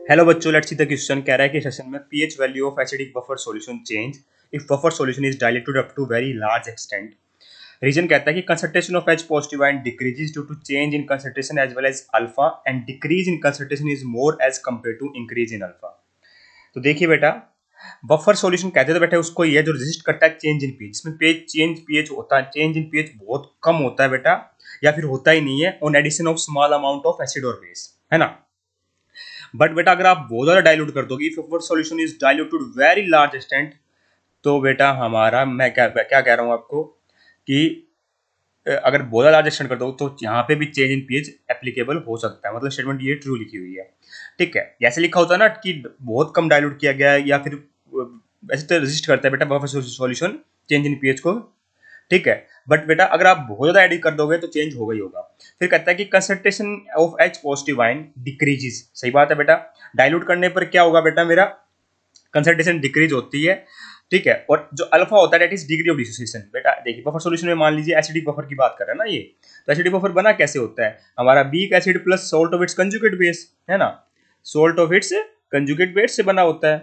Hello बच्चों, let's see the question. कह रहा है कि सेशन में pH value of acidic buffer solution change if buffer solution is diluted up to very large extent. Reason कहता है कि concentration of H positive ion decreases due to change in concentration as well as alpha and decrease in concentration is more as compare to increase in alpha. तो देखिए बेटा, buffer solution कहते तो बेटा उसको ये जो रेजिस्ट करता है चेंज इन पीएच। इसमें पीएच होता है, चेंज इन पीएच बहुत कम होता है बेटा, या फिर होता ही नहीं है on addition of small amount of acid और बेस, है ना। बट बेटा अगर आप बहुत ज्यादा डाइल्यूट कर दोगे, if your solution is diluted very large extent, तो बेटा हमारा मैं क्या कह रहा हूं आपको कि अगर बहुत ज्यादा लार्ज एक्सटेंट कर दो तो यहाँ पे भी चेंज इन पीएच एप्लीकेबल हो सकता है। मतलब स्टेटमेंट ये ट्रू लिखी हुई है, ठीक है। जैसे लिखा होता है ना कि बहुत कम डाइल्यूट किया गया है या फिर ऐसे तो रेजिस्ट करता है बेटा buffer solution change in pH को, ठीक है। बट बेटा अगर आप बहुत ज्यादा एडिट कर दोगे तो चेंज होगा ही होगा। फिर कहता है कि concentration of H positive ion decreases. सही बात है बेटा, डाइल्यूट करने पर क्या होगा बेटा, मेरा कंसंट्रेशन डिक्रीज होती है, ठीक है। और जो अल्फा होता है that is degree of dissociation. बेटा देखिए बफर सॉल्यूशन में मान लीजिए एसिडिक बफर की बात कर रहे हैं ना ये, तो एसिडिक बफर बना कैसे होता है, हमारा weak acid plus salt of its conjugate base, है ना। Salt of its conjugate base से बना होता है,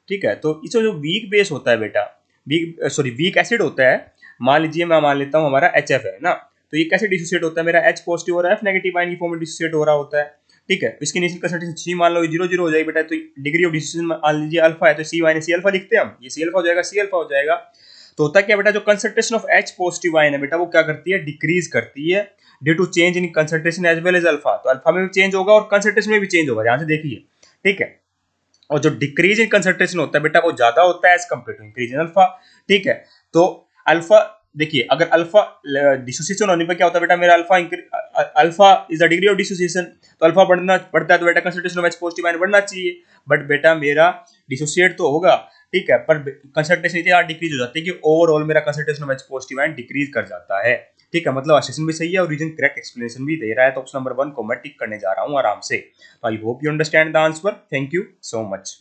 ठीक है। तो इसमें जो वीक बेस होता है बेटा, वीक एसिड होता है, मान लीजिए मैं मान लेता हूँ हमारा एच एफ है ना, तो ये कैसे डिसोसिएट होता है, मेरा एच पॉजिटिव और एफ नेगेटिव आयन की फॉर्म में डिसोसिएट हो रहा होता है, ठीक है। इसकी इनिशियल कंसंट्रेशन सी मान लो 0 0 हो जाएगी बेटा, तो डिग्री ऑफ डिसोसिएशन मान लीजिए अल्फा है, तो सी माइनस सी अल्फा लिखते हैं हम, ये सी अल्फा हो जाएगा, सी अल्फा हो जाएगा। तो होता क्या बेटा, जो concentration of H positive ion है बेटा वो क्या करती है, डिक्रीज करती है due to change in concentration as well as alpha. तो अल्फा में भी चेंज होगा और कंसंट्रेशन में भी चेंज होगा, ध्यान से देखिए, ठीक है। और जो डिक्रीज इन कंसंट्रेशन होता है बेटा वो ज्यादा होता है as compare to increase in alpha, ठीक है। तो अल्फा देखिए, अगर अल्फा डिसोसिएशन होने पर क्या होता है बेटा, मेरा alpha is the degree of dissociation, तो अल्फा बढ़ता है तो बेटा concentration of H positive ion बढ़ना चाहिए। बट बेटा मेरा डिसोसिएट तो होगा, ठीक है, पर कंसंट्रेशन इतनी डिक्रीज हो जाती है कि ओवरऑल मेरा concentration of H positive ion decrease कर जाता है, ठीक है। मतलब असर्शन भी सही है और रीजन करेक्ट एक्सप्लेनेशन भी दे रहा है। तो ऑप्शन नंबर 1 को मैं टिक करने जा रहा हूं आराम से। तो I hope you understand the answer. Thank you so much.